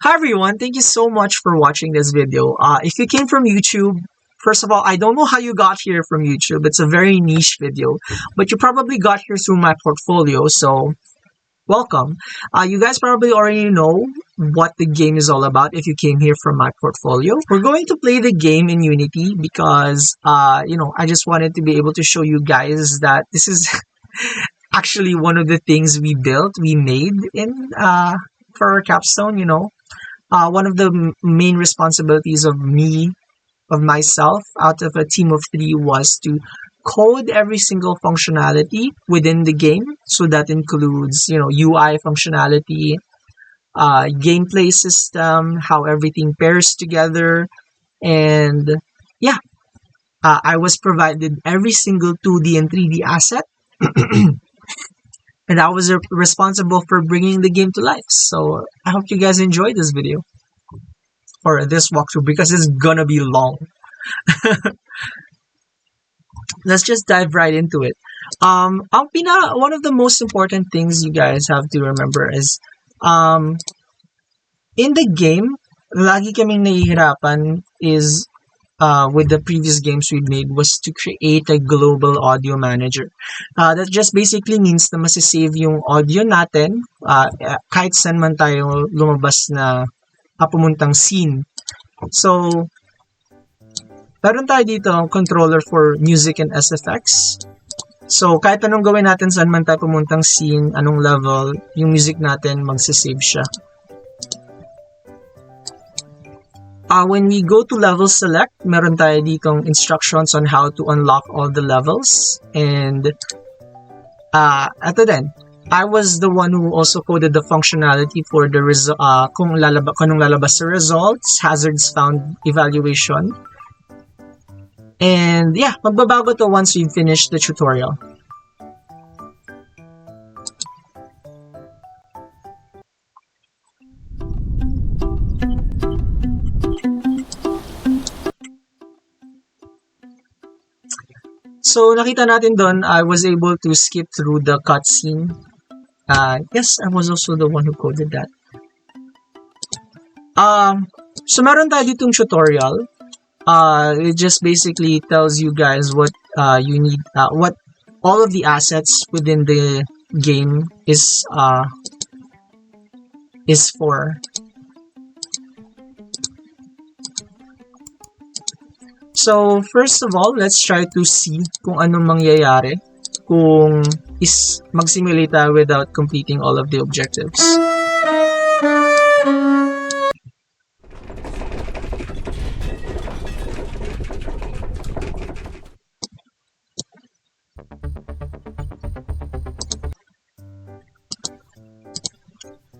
Hi everyone, thank you so much for watching this video. If you came from YouTube, first of all, I don't know how you got here from YouTube. It's a very niche video, but you probably got here through my portfolio, so welcome. You guys probably already know what the game is all about if you came here from my portfolio. We're going to play the game in Unity because, I just wanted to be able to show you guys that this is actually one of the things we made in for our capstone, one of the main responsibilities of myself out of a team of three was to code every single functionality within the game. So that includes, UI functionality, gameplay system, how everything pairs together, and yeah, I was provided every single 2D and 3D asset. And I was responsible for bringing the game to life. So I hope you guys enjoyed this video or this walkthrough because it's gonna be long. Let's just dive right into it. One of the most important things you guys have to remember is, in the game, lagi kaming nahihirapan is, with the previous games we made was to create a global audio manager. That just basically means na masisave yung audio natin kahit saan man tayo lumabas na pumuntang scene. So, meron tayo dito ang controller for music and SFX. So, kahit anong gawin natin saan man tayo pumuntang scene, anong level, yung music natin magsisave siya. When we go to level select, meron tayo ditong instructions on how to unlock all the levels. And ito din, I was the one who also coded the functionality for the kung anong lalabas sa results, hazards found evaluation. And yeah, magbabago to once we finish the tutorial. So, nakita natin doon, I was able to skip through the cutscene. Yes, I was also the one who coded that. So, meron tayo ditong tutorial. It just basically tells you guys what you need, what all of the assets within the game is for. So, first of all, let's try to see kung anong mangyayari kung mag-simulate tayo without completing all of the objectives.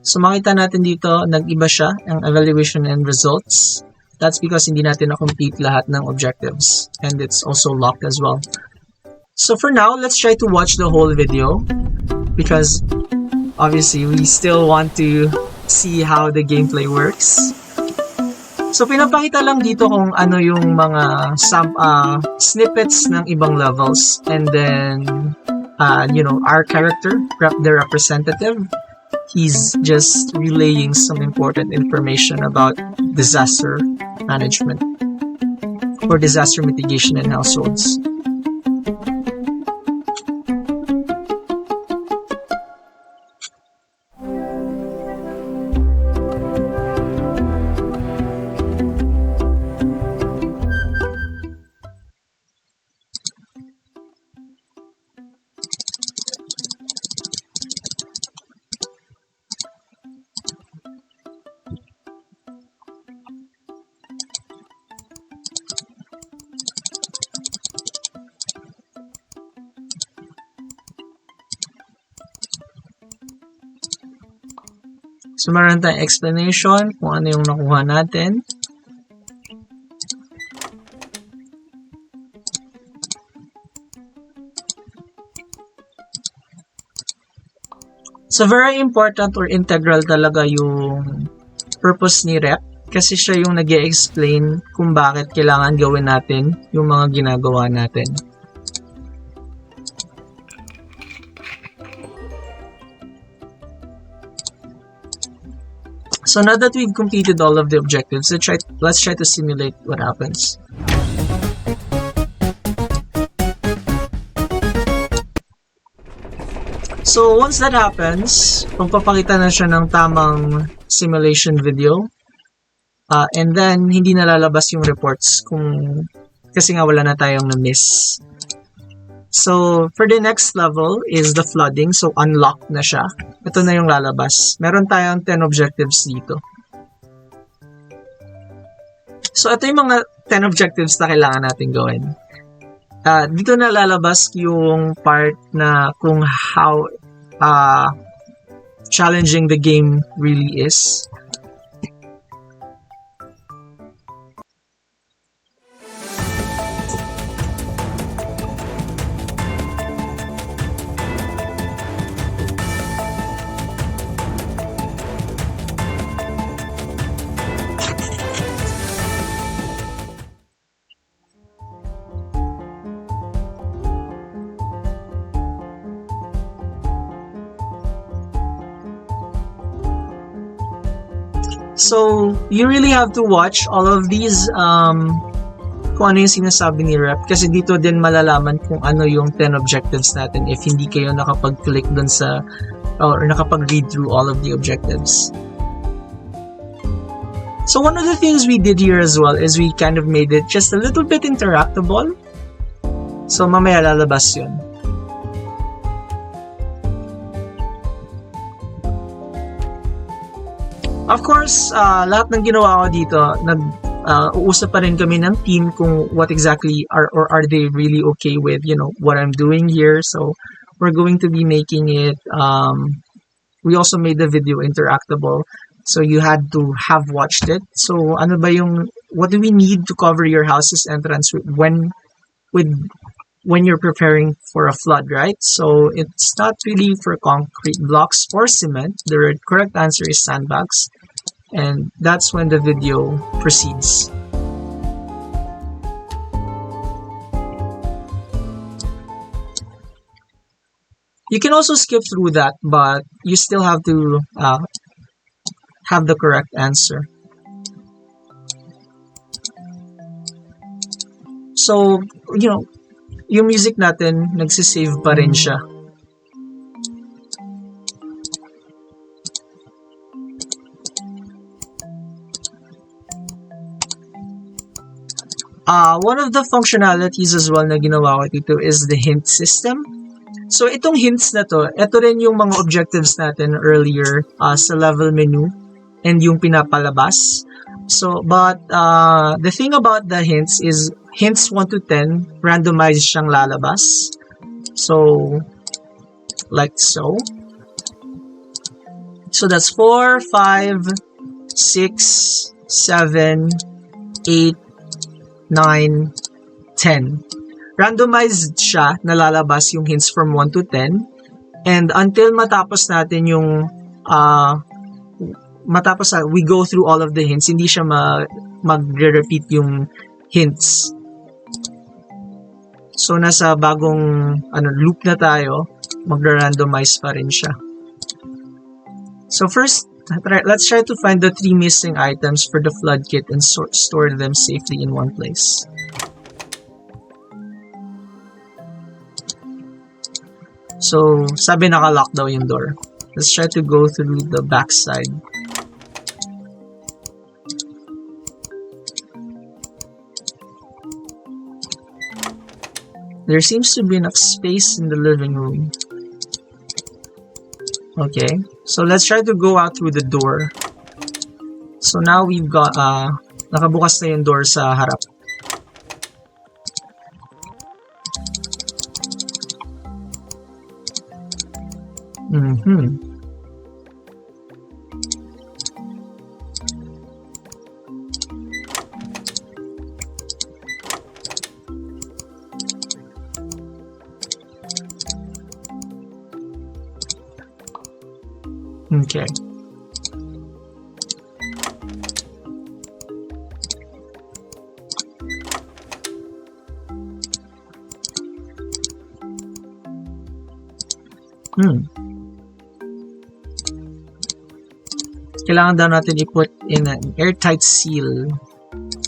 So, makita natin dito, nag-iba siya ang evaluation and results. That's because hindi natin na-complete lahat ng objectives. And it's also locked as well. So for now, let's try to watch the whole video. Because obviously, we still want to see how the gameplay works. So pinapakita lang dito kung ano yung mga snippets ng ibang levels. And then, our character, the representative, he's just relaying some important information about disaster management or disaster mitigation in households. So, meron tayong explanation kung ano yung nakuha natin. So, very important or integral talaga yung purpose ni rep kasi siya yung nag-e-explain kung bakit kailangan gawin natin yung mga ginagawa natin. So now that we've completed all of the objectives, let's try to simulate what happens. So once that happens, magpapakita na siya ng tamang simulation video. And then, hindi nalalabas yung reports kasi nga wala na tayong na-miss. So, for the next level is the flooding. So, unlocked na siya. Ito na yung lalabas. Meron tayong 10 objectives dito. So, ito yung mga 10 objectives na kailangan natin gawin. Dito na lalabas yung part na kung how challenging the game really is. So, you really have to watch all of these kung ano yung sinasabi ni Rep kasi dito din malalaman kung ano yung 10 objectives natin if hindi kayo nakapag-click dun sa or nakapag-read through all of the objectives. So, one of the things we did here as well is we kind of made it just a little bit interactable. So, mamaya lalabas yun. Of course, lahat ng ginawa ko dito, uusap pa rin kami ng team kung what exactly are they really okay with, what I'm doing here. So, we're going to be making it, we also made the video interactable. So, you had to have watched it. So, what do we need to cover your house's entrance when you're preparing for a flood, right? So, it's not really for concrete blocks or cement. The correct answer is sandbags. And that's when the video proceeds. You can also skip through that, but you still have to have the correct answer. So, yung music natin, nagsisave pa rin siya. One of the functionalities as well na ginawa ko dito is the hint system. So, itong hints na to, ito rin yung mga objectives natin earlier sa level menu and yung pinapalabas. So, but the thing about the hints is hints 1 to 10, randomized siyang lalabas. So, like so. So, that's 4, 5, 6, 7, 8, 9, 10. Randomized siya, nalalabas yung hints from 1 to 10. And until matapos natin yung, we go through all of the hints, hindi siya mag-repeat yung hints. So, nasa bagong loop na tayo, mag-randomize pa rin siya. So, first, let's try to find the 3 missing items for the flood kit and store them safely in one place. So, sabi naka-lock daw yung door. Let's try to go through the backside. There seems to be enough space in the living room. Okay, so let's try to go out through the door. So now we've got, nakabukas na yung door sa harap. Okay. kailangan daw natin i-put in an airtight seal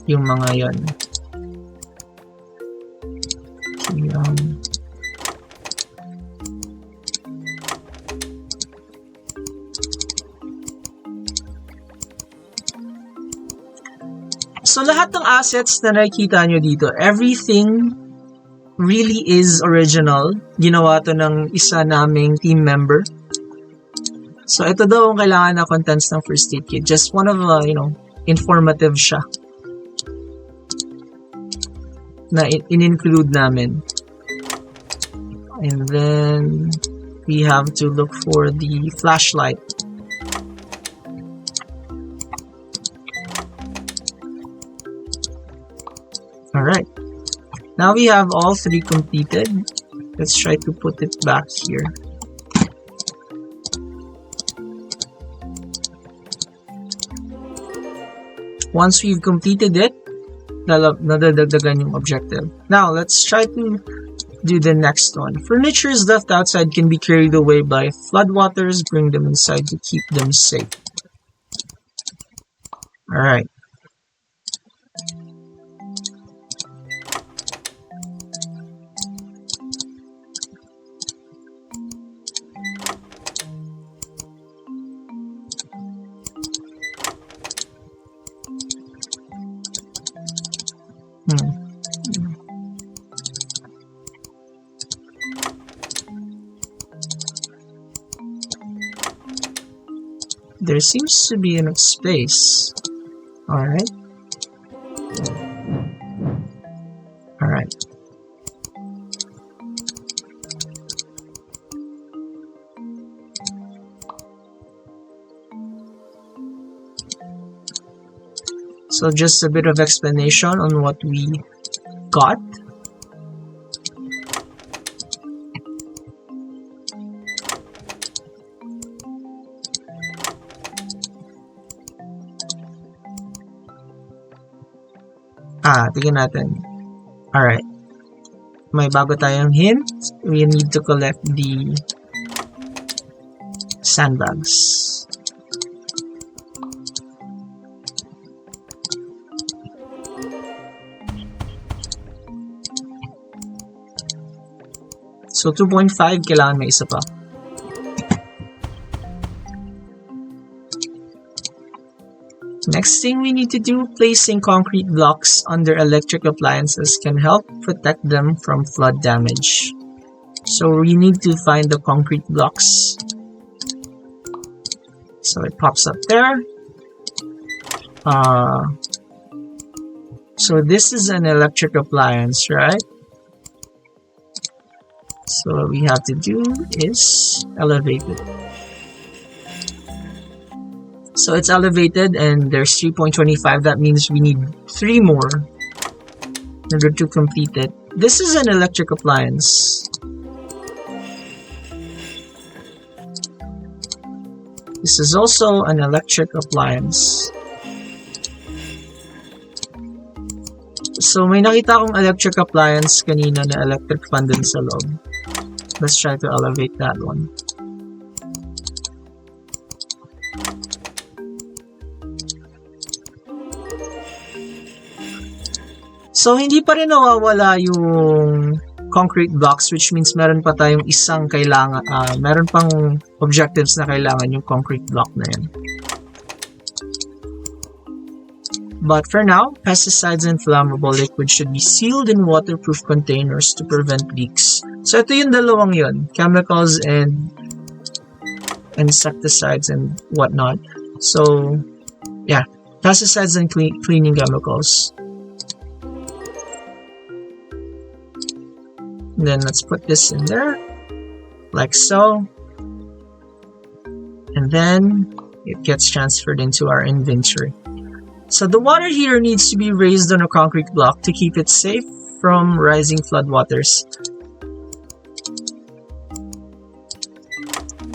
yung mga yon. So, lahat ng assets na nakikita nyo dito, everything really is original. Ginawa to ng isa naming team member. So, ito daw ang kailangan na contents ng first aid kit. Just one of, informative siya na in-include namin. And then, we have to look for the flashlight. Alright. Now we have all three completed. Let's try to put it back here. Once we've completed it, nadadagdagan yung objective. Now, let's try to do the next one. Furnitures left outside can be carried away by floodwaters. Bring them inside to keep them safe. Alright. There seems to be enough space. Alright. Alright. So just a bit of explanation on what we got. Tignan natin. Alright. May bago tayong hint. We need to collect the sandbags. So, 2.5, kailangan may isa pa. Next thing we need to do, placing concrete blocks under electric appliances can help protect them from flood damage. So we need to find the concrete blocks. So it pops up there. So this is an electric appliance, right? So what we have to do is elevate it. So it's elevated and there's 3.25. That means we need 3 more in order to complete it. This is an electric appliance. This is also an electric appliance. So may nakita akong electric appliance kanina na electric fan dun sa loob. Let's try to elevate that one. So, hindi pa rin nawawala yung concrete blocks, which means meron pa tayong isang kailangan, meron pang objectives na kailangan yung concrete block na yan. But for now, pesticides and flammable liquids should be sealed in waterproof containers to prevent leaks. So, ito yung dalawang yun, chemicals and insecticides and whatnot. So, yeah, pesticides and cleaning chemicals. And then let's put this in there, like so. And then it gets transferred into our inventory. So the water heater needs to be raised on a concrete block to keep it safe from rising floodwaters.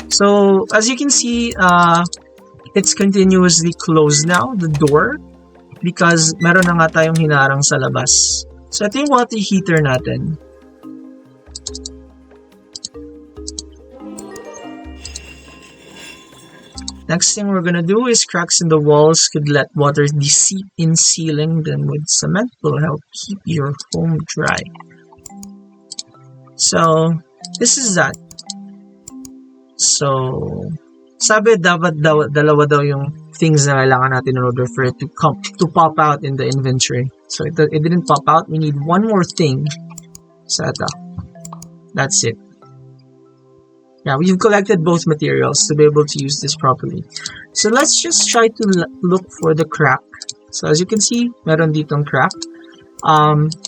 So as you can see, it's continuously closed now, the door, because meron na nga tayong hinarang sa labas. So ito yung water heater natin. Next thing we're gonna do is cracks in the walls could let water seep in ceiling, then with cement will help keep your home dry. So, this is that. So, sabi dapat dalawa daw yung things na kailangan natin in order for it to pop out in the inventory. So, it didn't pop out. We need one more thing. So, ito. That's it. Yeah, we've collected both materials to be able to use this properly. So let's just try to look for the crack. So as you can see, meron ditong crack.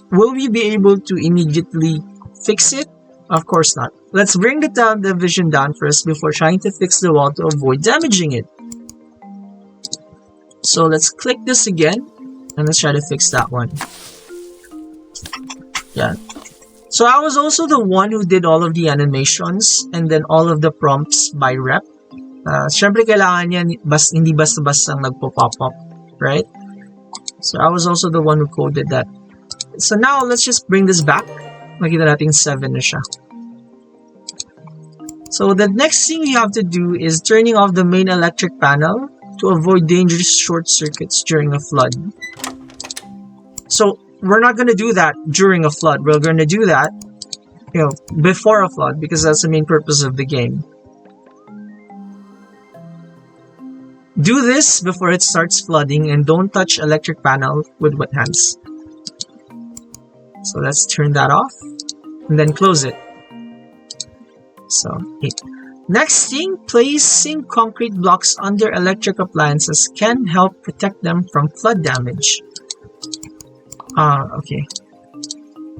Will we be able to immediately fix it? Of course not. Let's bring the vision down first before trying to fix the wall to avoid damaging it. So let's click this again, and let's try to fix that one. Yeah. So I was also the one who did all of the animations and then all of the prompts by rep. Syempre kailangan yan, hindi basta-basta nagpo-pop up, right? So I was also the one who coded that. So now let's just bring this back. Makita natin 7 na siya. So the next thing you have to do is turning off the main electric panel to avoid dangerous short circuits during a flood. So we're not going to do that during a flood. We're going to do that, before a flood, because that's the main purpose of the game. Do this before it starts flooding, and don't touch electric panel with wet hands. So let's turn that off, and then close it. So, 8. Next thing, placing concrete blocks under electric appliances can help protect them from flood damage. Okay.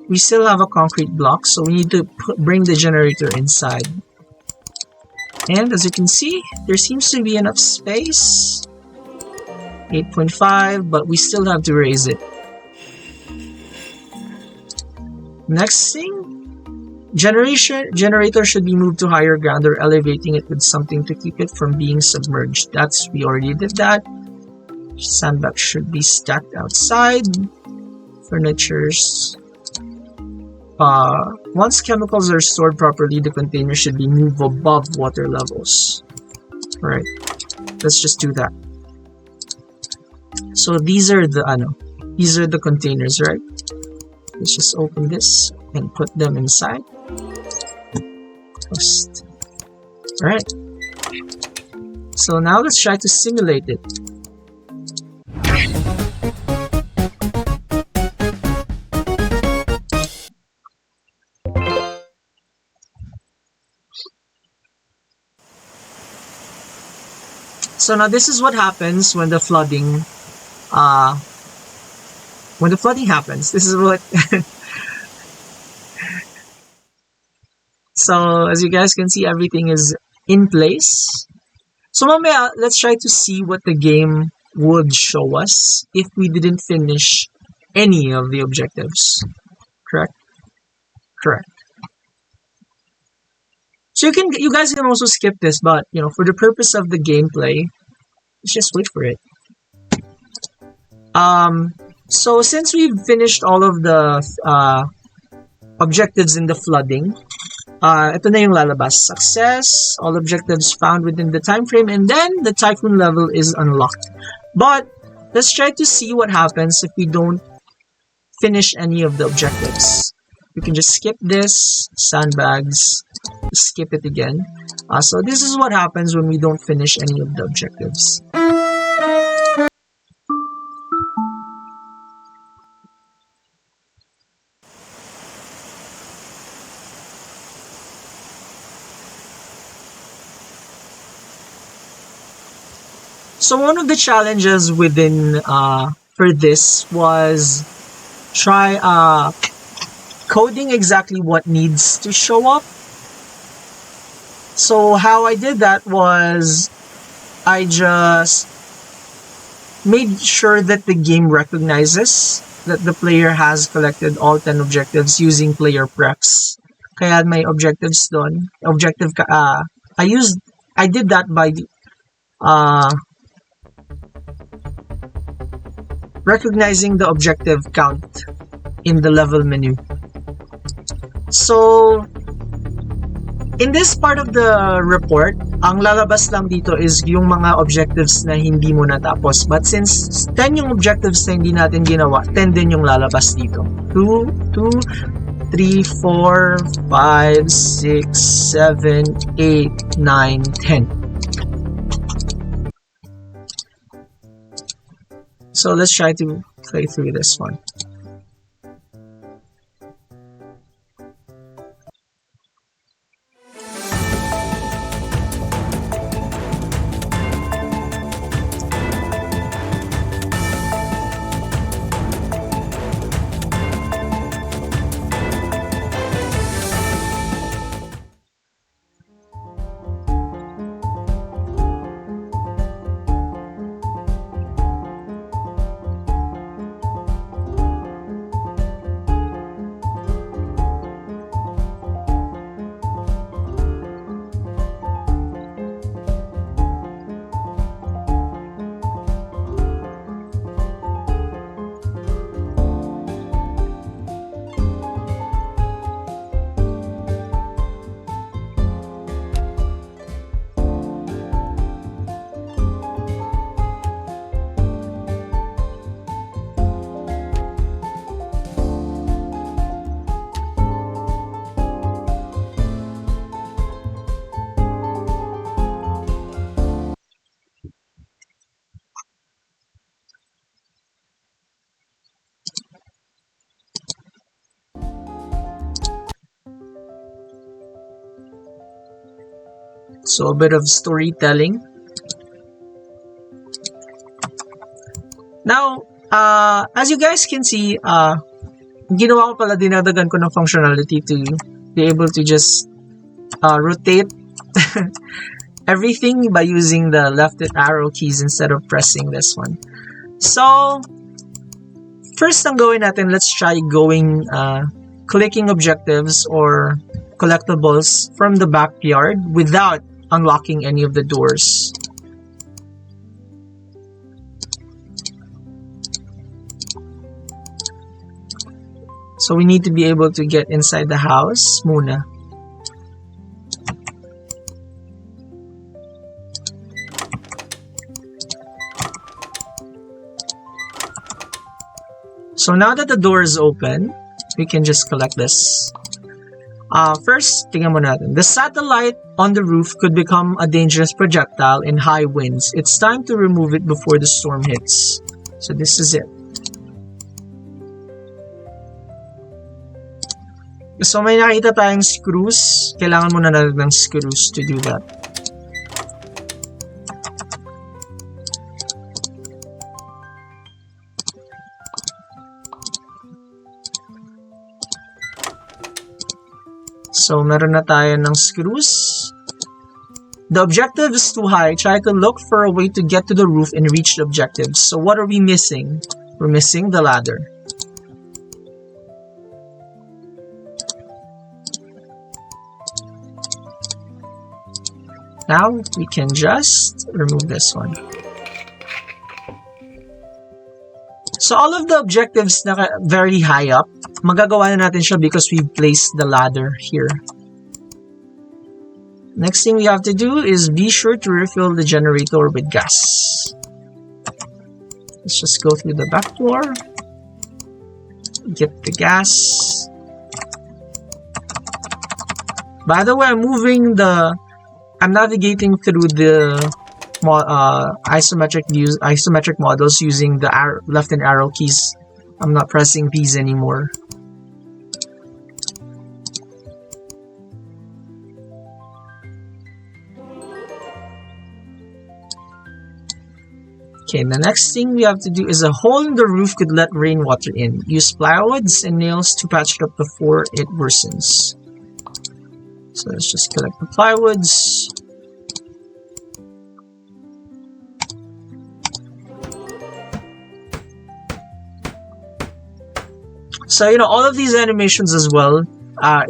We still have a concrete block, so we need to bring the generator inside. And as you can see, there seems to be enough space. 8.5, but we still have to raise it. Next thing, generator should be moved to higher ground or elevating it with something to keep it from being submerged. We already did that. Sandbags should be stacked outside. Furnitures. Once chemicals are stored properly, the container should be moved above water levels. Alright, let's just do that. So these are the containers, right? Let's just open this and put them inside. First. Alright. So now let's try to simulate it. So now this is what happens when the flooding happens. This is what so as you guys can see, everything is in place. So mamaya, let's try to see what the game would show us if we didn't finish any of the objectives. Correct? Correct. So you guys can also skip this, but for the purpose of the gameplay, let's just wait for it. So since we've finished all of the objectives in the flooding, ito na yung lalabas. Success, all objectives found within the time frame, and then the typhoon level is unlocked. But let's try to see what happens if we don't finish any of the objectives. We can just skip this, sandbags, skip it again. So this is what happens when we don't finish any of the objectives. So one of the challenges within for this was try coding exactly what needs to show up. So how I did that was I just made sure that the game recognizes that the player has collected all 10 objectives using player preps. Kaya may objectives doon. I did that by recognizing the objective count in the level menu. So in this part of the report, Ang lalabas lang dito is yung mga objectives na hindi mo natapos. But since 10 yung objectives na hindi natin ginawa, 10 din yung lalabas dito. 2, 3, 4, 5, 6, 7, 8, 9, 10. So let's try to play through this one. So a bit of storytelling. Now, as you guys can see, ginawa ko pala, dinadagan ko ng functionality to be able to just rotate everything by using the left arrow keys instead of pressing this one. So, first ang gawin natin, let's try clicking objectives or collectibles from the backyard without unlocking any of the doors. So we need to be able to get inside the house muna. So now that the door is open, we can just collect this. First, tingnan mo natin. The satellite on the roof could become a dangerous projectile in high winds. It's time to remove it before the storm hits. So this is it. So may nakita tayong screws. Kailangan muna natin ng screws to do that. So, meron na tayo ng screws. The objective is too high. Try to look for a way to get to the roof and reach the objectives. So, what are we missing? We're missing the ladder. Now, we can just remove this one. So, all of the objectives na very high up, magagawa na natin siya because we've placed the ladder here. Next thing we have to do is be sure to refill the generator with gas. Let's just go through the back door. Get the gas. By the way, I'm navigating through the isometric models using the left and arrow keys. I'm not pressing these anymore. Okay, the next thing we have to do is a hole in the roof could let rainwater in. Use plywoods and nails to patch it up before it worsens. So let's just collect the plywoods. So, all of these animations as well,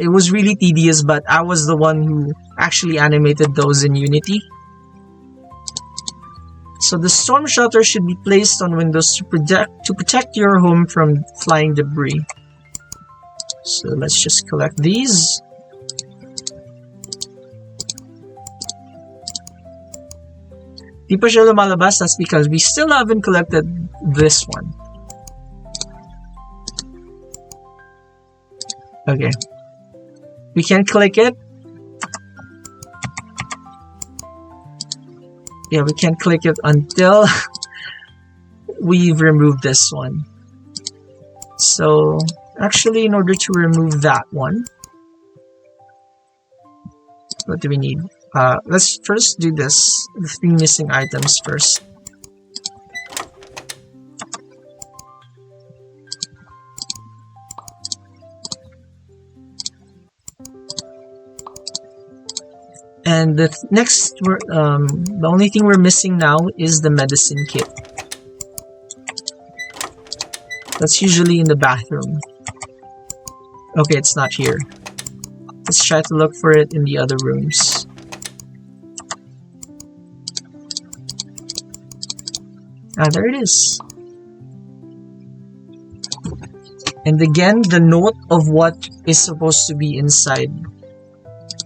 it was really tedious, but I was the one who actually animated those in Unity. So the storm shelter should be placed on windows to protect your home from flying debris. So let's just collect these. Di pa siya lumalabas, that's because we still haven't collected this one. Okay. We can click it. Yeah, we can't click it until we've removed this one. So, actually, in order to remove that one, what do we need? Let's first do this. The 3 missing items first. And the next, the only thing we're missing now is the medicine kit. That's usually in the bathroom. Okay, it's not here. Let's try to look for it in the other rooms. Ah, there it is. And again, the note of what is supposed to be inside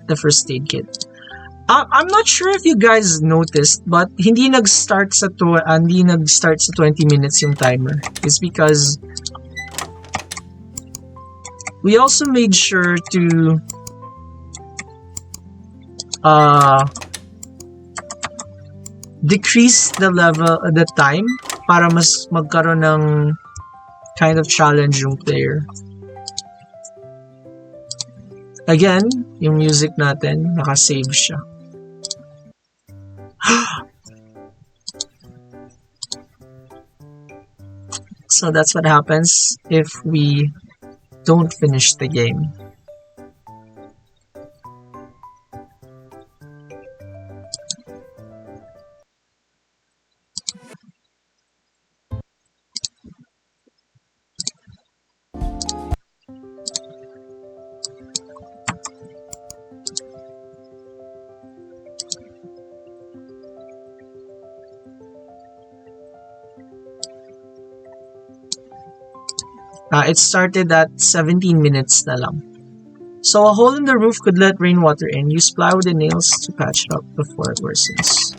the first aid kit. I'm not sure if you guys noticed, but hindi nag-start sa 20 minutes yung timer. It's because we also made sure to decrease the time para mas magkaroon ng kind of challenge yung player. Again, yung music natin, naka-save siya. So that's what happens if we don't finish the game. It started at 17 minutes na lang. So a hole in the roof could let rainwater in. Use plywood and nails to patch it up before it worsens.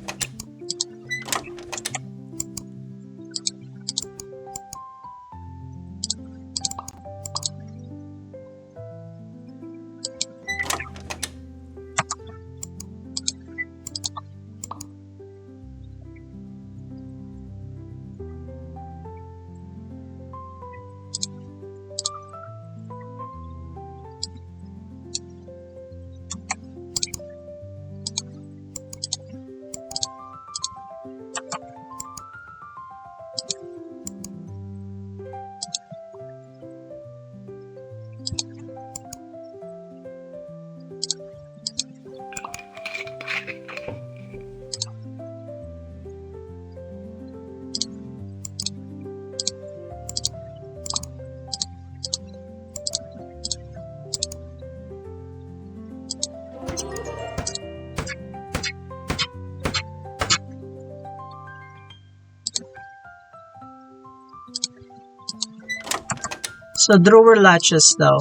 So drawer latches though.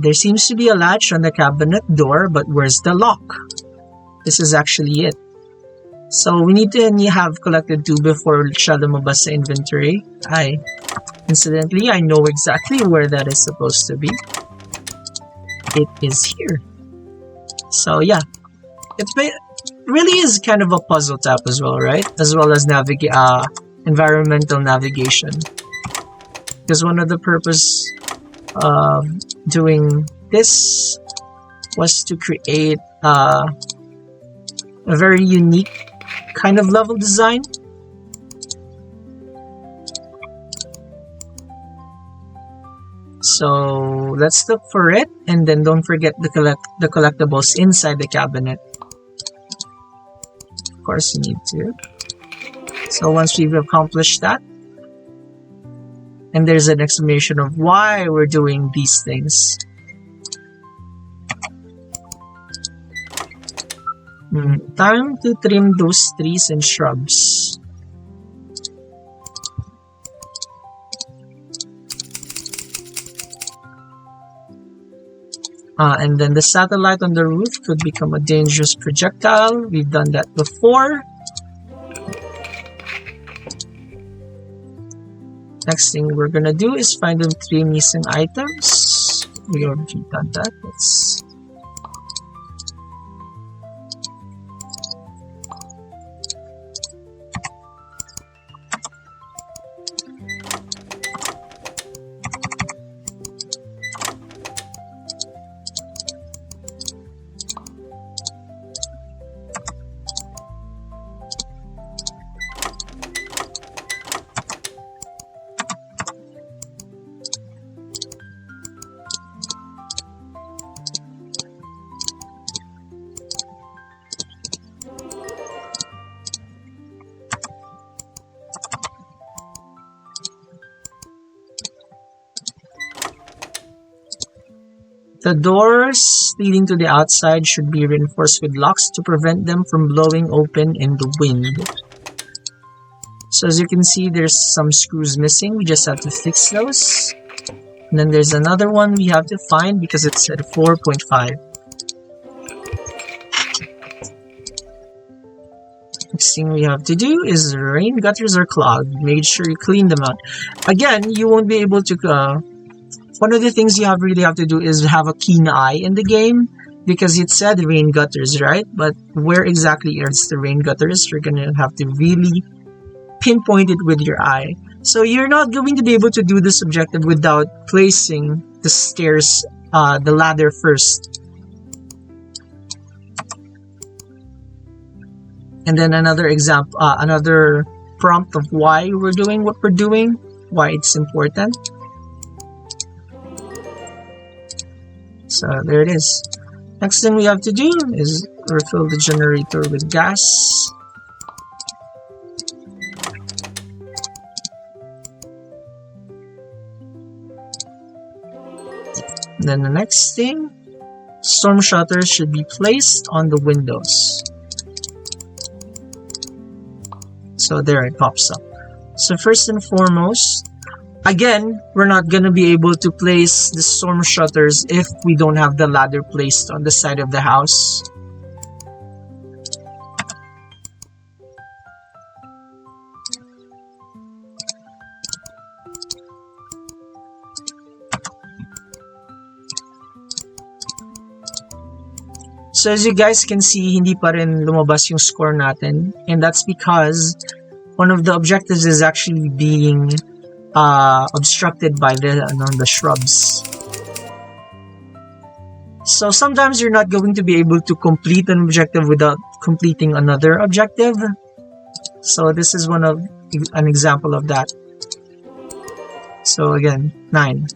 There seems to be a latch on the cabinet door, but where's the lock? This is actually it. So we need to have collected 2 before siya lumabas sa inventory. Incidentally, I know exactly where that is supposed to be. It is here. So yeah, it really is kind of a puzzle tab as well, right? As well as environmental navigation. Because one of the purpose of doing this was to create a very unique kind of level design. So let's look for it, and then don't forget the collectibles inside the cabinet. Of course, you need to. So once we've accomplished that, and there's an explanation of why we're doing these things. Time to trim those trees and shrubs. And then the satellite on the roof could become a dangerous projectile. We've done that before. Next thing we're gonna do is find the 3 missing items. We already done that. Let's The doors leading to the outside should be reinforced with locks to prevent them from blowing open in the wind. So as you can see, there's some screws missing. We just have to fix those. And then there's another one we have to find because it said 4.5. Next thing we have to do is rain gutters are clogged. Make sure you clean them out. Again, you won't be able to... one of the things you really have to do is have a keen eye in the game, because it said rain gutters, right? But where exactly is the rain gutters? You're gonna have to really pinpoint it with your eye. So you're not going to be able to do this objective without placing the stairs, the ladder first. And then another example, another prompt of why we're doing what we're doing, why it's important. So there it is. Next thing we have to do is refill the generator with gas. Then the next thing, storm shutters should be placed on the windows. So there it pops up. So first and foremost, again, we're not going to be able to place the storm shutters if we don't have the ladder placed on the side of the house. So as you guys can see, hindi pa rin lumabas yung score natin. And that's because one of the objectives is actually being obstructed by the shrubs. So sometimes you're not going to be able to complete an objective without completing another objective. So this is an example of that. So again, 9.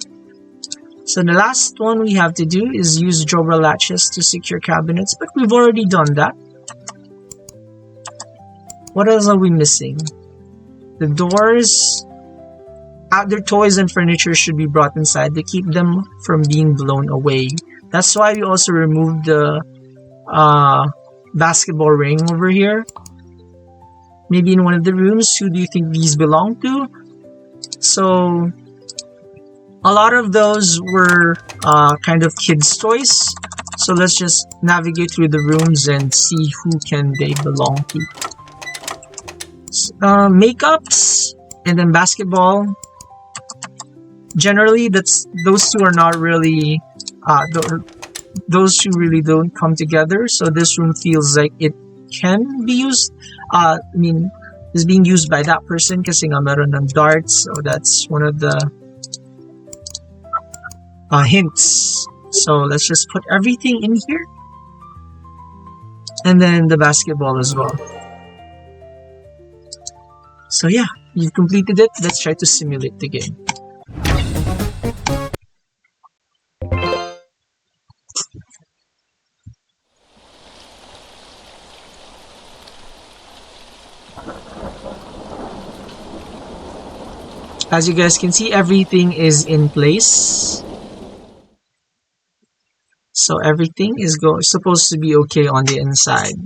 So the last one we have to do is use Jobra latches to secure cabinets, but we've already done that. What else are we missing? The doors. Other toys and furniture should be brought inside to keep them from being blown away. That's why we also removed the basketball ring over here. Maybe in one of the rooms. Who do you think these belong to? So a lot of those were kind of kids' toys. So let's just navigate through the rooms and see who can they belong to. Makeups and then basketball. Generally, those two are not really those two really don't come together. So this room feels like it can be used. I mean, is being used by that person kasi nga meron ng darts. So that's one of the hints. So let's just put everything in here, and then the basketball as well. So yeah, you've completed it. Let's try to simulate the game. As you guys can see, everything is in place. So everything is supposed to be okay on the inside.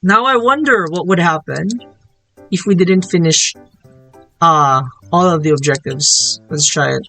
Now I wonder what would happen if we didn't finish all of the objectives. Let's try it.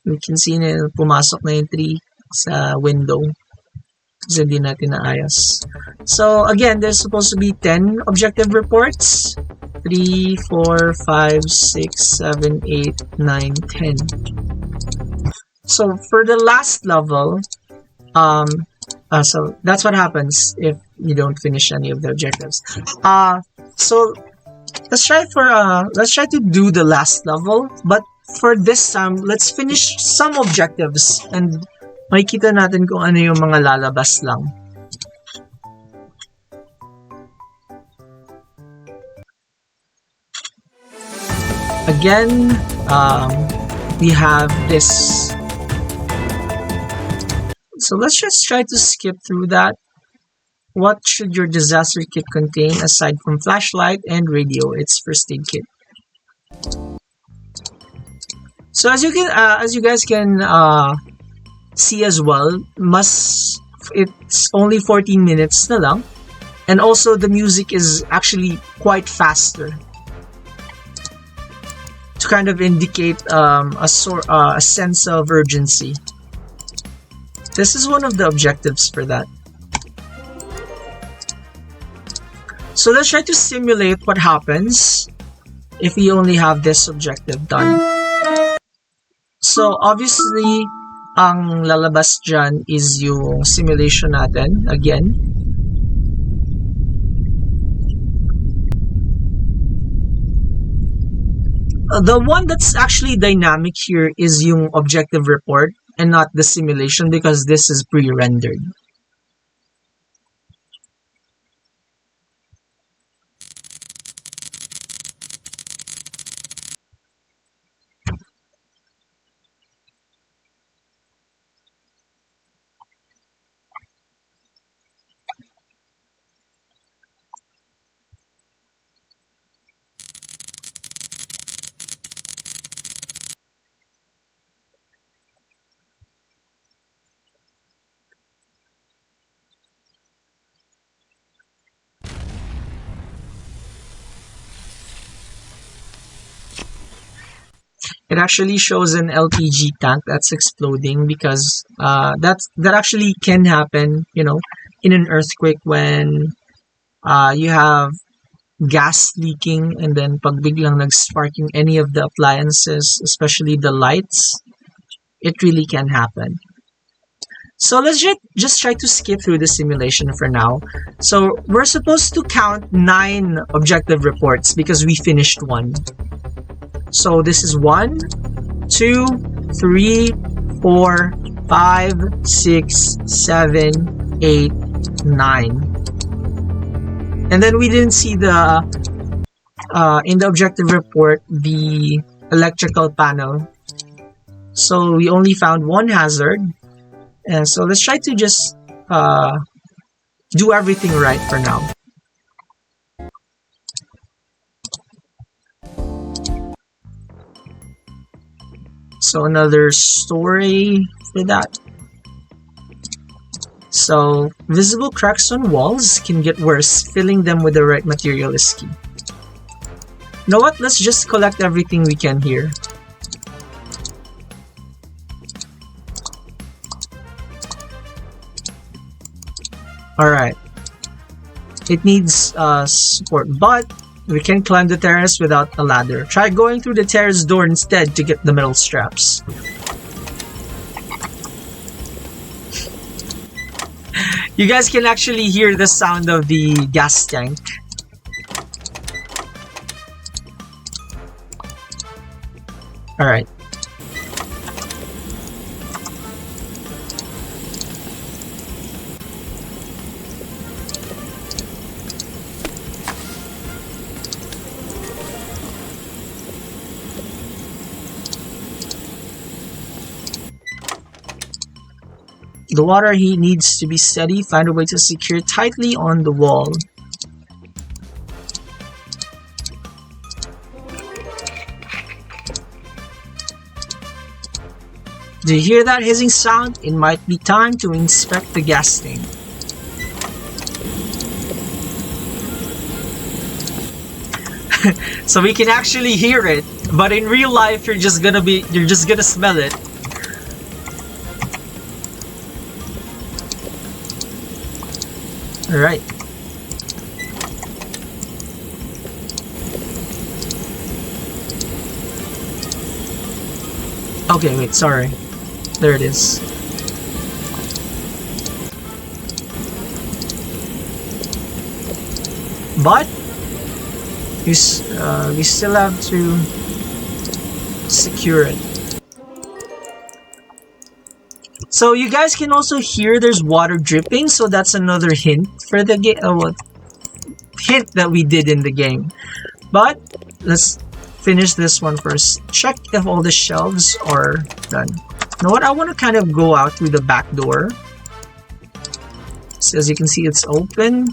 We can see na pumasok na yung tree sa window kasi hindi natin naayos. So again, there's supposed to be 10 objective reports. 3, 4, 5, 6, 7, 8, 9, 10. So for the last level, so that's what happens if you don't finish any of the objectives. So let's try to do the last level, but for this time, let's finish some objectives and makikita natin kung ano yung mga lalabas lang. Again, we have this. So let's just try to skip through that. What should your disaster kit contain aside from flashlight and radio? It's first aid kit. So as you guys can see as well, it's only 14 minutes na lang, and also the music is actually quite faster to kind of indicate a sense of urgency. This is one of the objectives for that. So let's try to simulate what happens if we only have this objective done. So obviously, ang lalabas dyan is yung simulation natin again. The one that's actually dynamic here is yung objective report and not the simulation because this is pre-rendered. It actually shows an LPG tank that's exploding because that actually can happen, in an earthquake when you have gas leaking and then pag biglang nag-spark yung any of the appliances, especially the lights, it really can happen. So let's just try to skip through the simulation for now. So we're supposed to count 9 objective reports because we finished 1. So this is 1, 2, 3, 4, 5, 6, 7, 8, 9. And then we didn't see in the objective report, the electrical panel. So we only found 1 hazard. And so let's try to just do everything right for now. So another story for that. So visible cracks on walls can get worse. Filling them with the right material is key. You know what? Let's just collect everything we can here. Alright. It needs support, but we can climb the terrace without a ladder. Try going through the terrace door instead to get the metal straps. You guys can actually hear the sound of the gas tank. Alright. The water heat needs to be steady. Find a way to secure tightly on the wall. Do you hear that hissing sound? It might be time to inspect the gas tank. So we can actually hear it, but in real life you're just gonna smell it. Alright. Okay, wait, sorry. There it is. But we still have to secure it. So you guys can also hear there's water dripping, so that's another hint for the game. Hint that we did in the game. But let's finish this one first. Check if all the shelves are done. You know what? I want to kind of go out through the back door. So as you can see, it's open.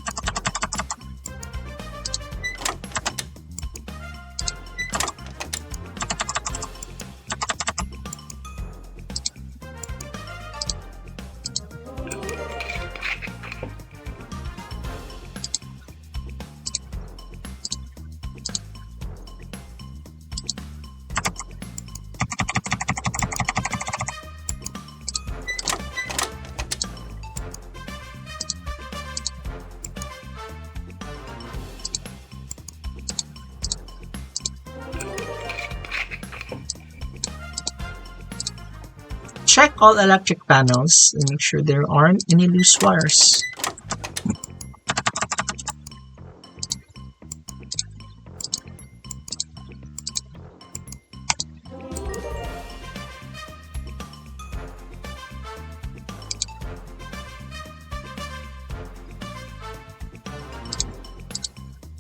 Check all electric panels and make sure there aren't any loose wires.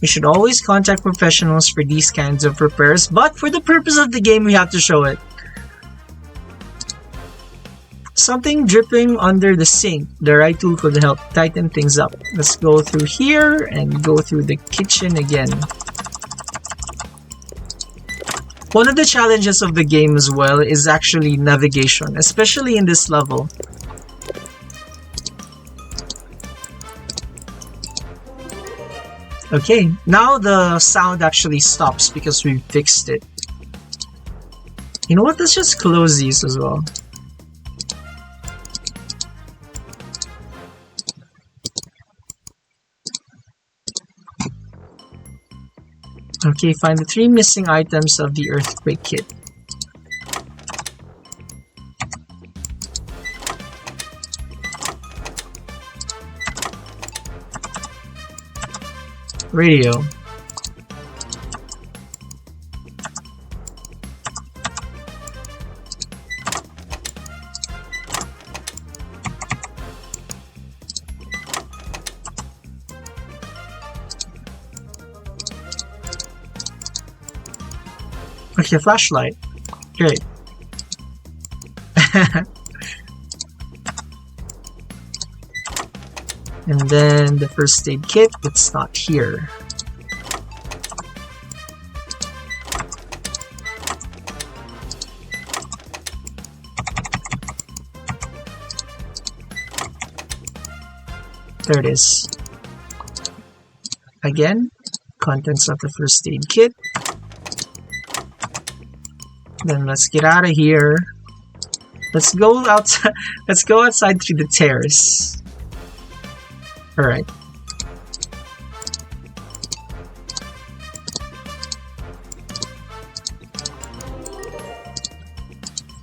We should always contact professionals for these kinds of repairs, but for the purpose of the game, we have to show it. Something dripping under the sink. The right tool could help tighten things up. Let's go through here and go through the kitchen again. One of the challenges of the game as well is actually navigation, especially in this level. Okay, now the sound actually stops because we fixed it. You know what? Let's just close these as well. Okay, find the 3 missing items of the earthquake kit. Radio. Okay, flashlight. Great. And then the first aid kit, it's not here. There it is. Again, contents of the first aid kit. Then let's get out of here. Let's go outside. Let's go outside through the terrace. All right.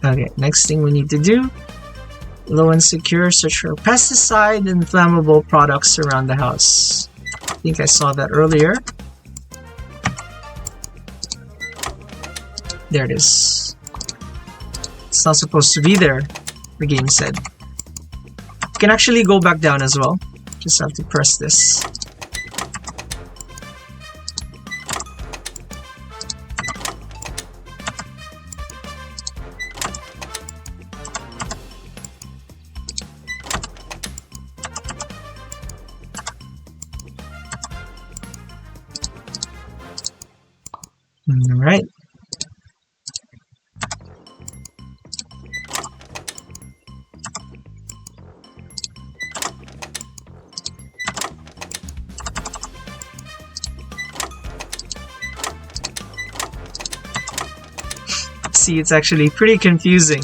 Okay. Next thing we need to do: low and secure search for pesticide and flammable products around the house. I think I saw that earlier. There it is. It's not supposed to be there, the game said. You can actually go back down as well. Just have to press this. All right. See, it's actually pretty confusing.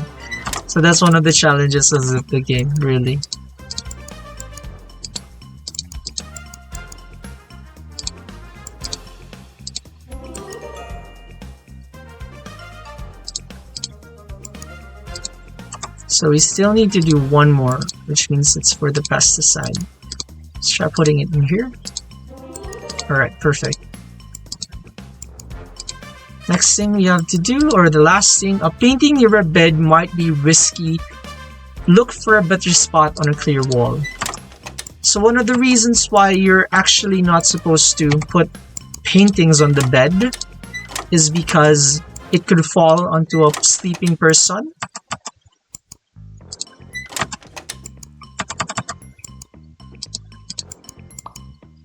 So that's one of the challenges of the game, really. So we still need to do one more, which means it's for the pesticide. Let's try putting it in here. Alright, perfect. Next thing we have to do, or the last thing, painting near a bed might be risky. Look for a better spot on a clear wall. So one of the reasons why you're actually not supposed to put paintings on the bed is because it could fall onto a sleeping person.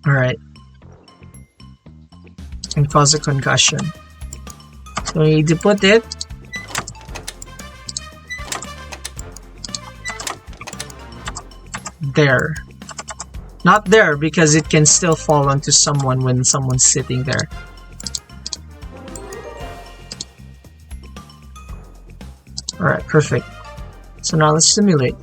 Alright. And cause a concussion. So we need to put it there. Not there, because it can still fall onto someone when someone's sitting there. Alright, perfect. So now let's simulate.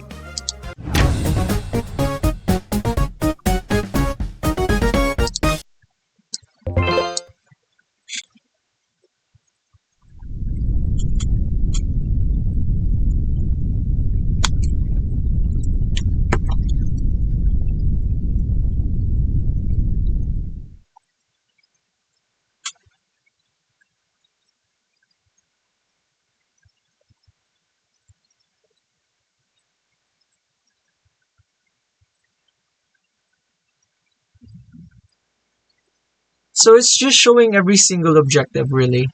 So it's just showing every single objective, really.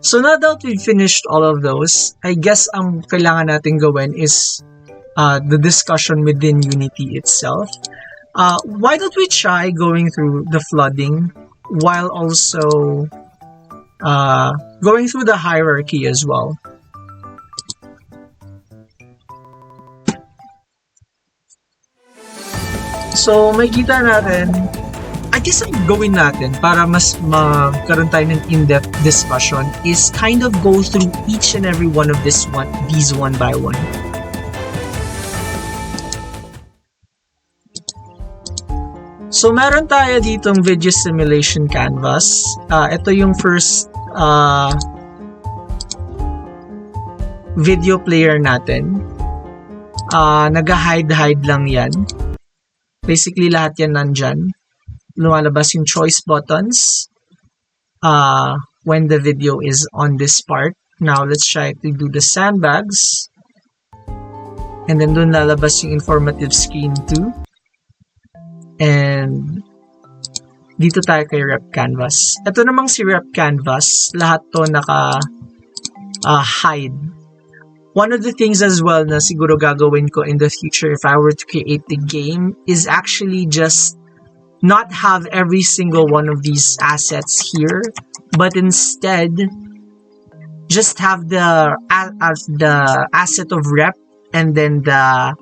So now that we've finished all of those, I guess ang kailangan natin gawin is the discussion within Unity itself. Why don't we try going through the flooding while also going through the hierarchy as well? So makita natin, I guess ang gawin natin para mas magkaroon tayo ng in-depth discussion is kind of go through each and every one of these one by one. So meron tayo ditong video simulation canvas. Ito yung first video player natin. Nag-hide lang yan. Basically lahat yan nandyan. Lumalabas yung choice buttons when the video is on this part. Now, let's try to do the sandbags. And then dun lalabas yung informative screen too. And dito tayo kay Rep Canvas. Ito namang si Rep Canvas, lahat to naka-hide. One of the things as well na siguro gagawin ko in the future if I were to create the game is actually just not have every single one of these assets here, but instead just have the asset of rep and then the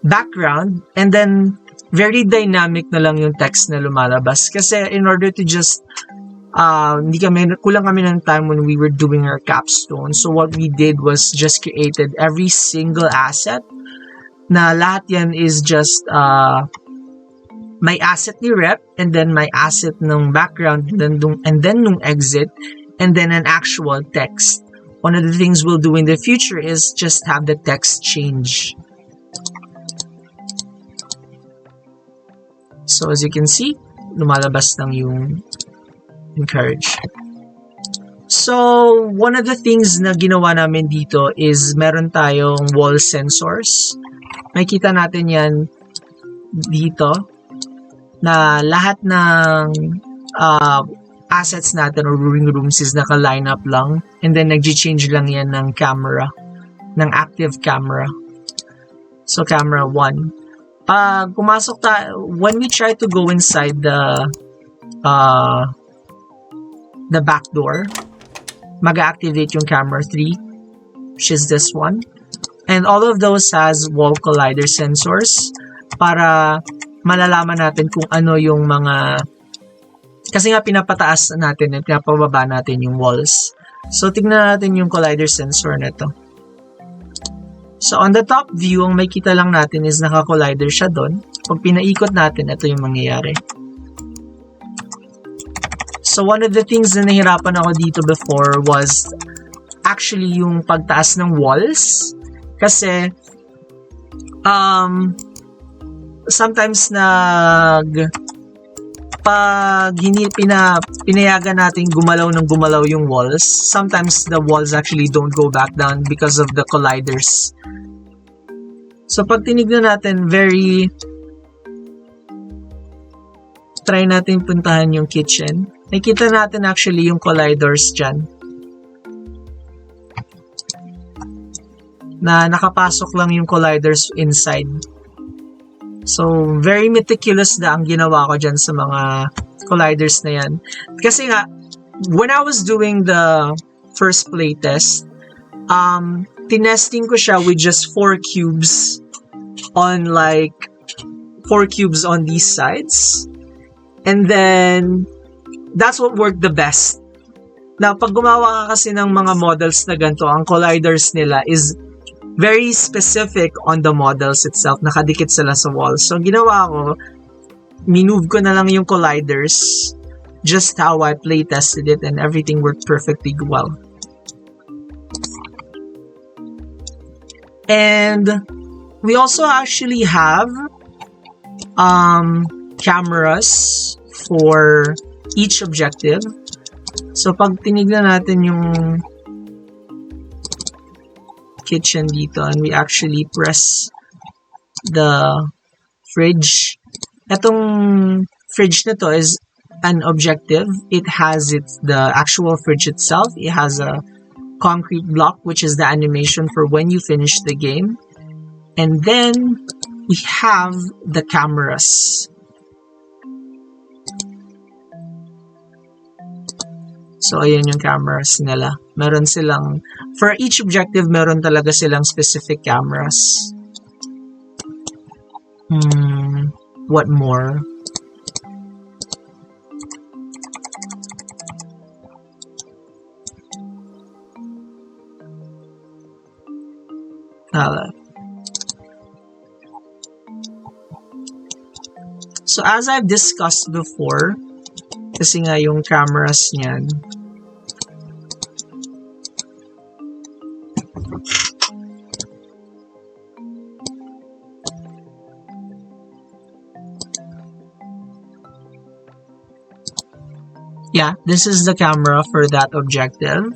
background, and then very dynamic na lang yung text na lumalabas. Kasi in order to just kulang kami ng time when we were doing our capstone. So what we did was just created every single asset na lahat yan is just may asset ni rep, and then may asset ng background, and then nung exit, and then an actual text. one of the things we'll do in the future is just have the text change. So as you can see, lumalabas lang yung encourage. So one of the things na ginawa namin dito is meron tayong wall sensors. Makikita natin yan dito na lahat ng assets natin or viewing rooms is naka-line up lang, and then nag-change lang yan ng camera, ng active camera. So camera 1. Pag pumasok tayo, when we try to go inside the back door, mag-activate yung camera 3, which is this one. And all of those has wall collider sensors para malalaman natin kung ano yung mga, kasi nga pinapataas natin at pinapababa natin yung walls. So tingnan natin yung collider sensor na to. So on the top view, ang makita lang natin is naka-collider siya doon. Pag pinaikot natin, ito yung mangyayari. So one of the things na nahirapan ako dito before was actually yung pagtaas ng walls. Kasi sometimes pag hindi pinayagan natin gumalaw ng gumalaw yung walls, sometimes the walls actually don't go back down because of the colliders. So pag tinignan natin, try natin puntahan yung kitchen. Nakita natin actually yung colliders dyan, na nakapasok lang yung colliders inside. So, very meticulous na ang ginawa ko dyan sa mga colliders na yan. Kasi nga, when I was doing the first playtest, tinesting ko siya with just 4 cubes on these sides. And then, that's what worked the best. Now, pag gumawa ka kasi ng mga models na ganito, ang colliders nila is very specific on the models itself. Nakadikit sila sa wall. So, ginawa ko, minove ko na lang yung colliders just how I playtested it, and everything worked perfectly well. And we also actually have cameras for each objective. So, pag tinignan natin yung kitchen dito and we actually press the fridge. Itong fridge na to is an objective. It has the actual fridge itself. It has a concrete block, which is the animation for when you finish the game. And then we have the cameras. So, ayan yung cameras nila. Meron silang, for each objective, meron talaga silang specific cameras. What more? So, as I've discussed before, kasi nga yung cameras niyan, yeah, this is the camera for that objective.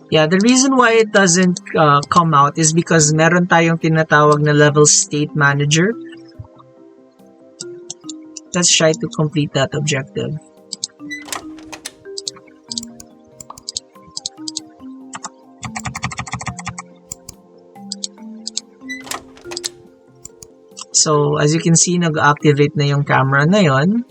Yeah, the reason why it doesn't come out is because meron tayong tinatawag na level state manager. Let's try to complete that objective. So, as you can see, nag-activate na yung camera na yon.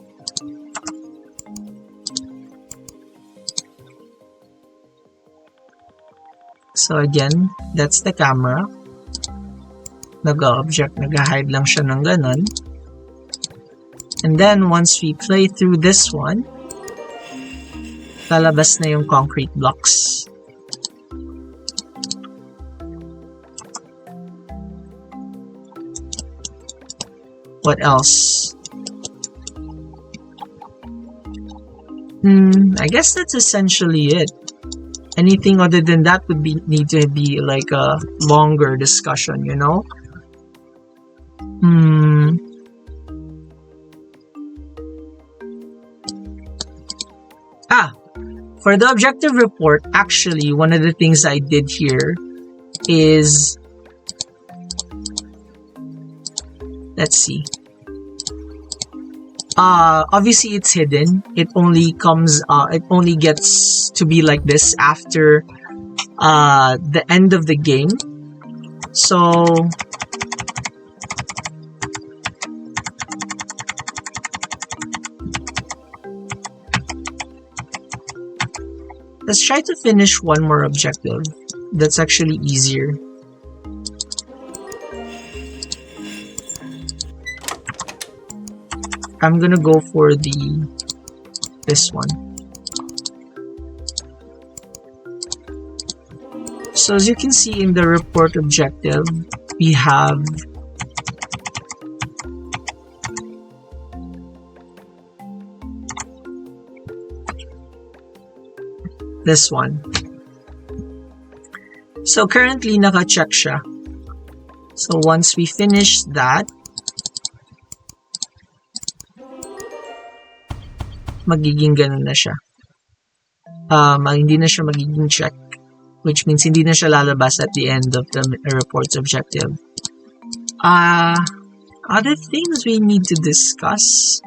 So, again, that's the camera. Nag-object, nag-hide lang siya ng ganun. And then, once we play through this one, lalabas na yung concrete blocks. What else? I guess that's essentially it. Anything other than that would need to be like a longer discussion, you know? For the objective report, actually, one of the things I did here is, let's see. Obviously it's hidden. It only gets to be like this after the end of the game. So let's try to finish one more objective. That's actually easier. I'm gonna go for this one. So as you can see in the report objective, we have this one. So currently naka-check siya. So once we finish that, magiging ganun na siya. Hindi na siya magiging check, which means hindi na siya lalabas at the end of the report's objective. Other things we need to discuss.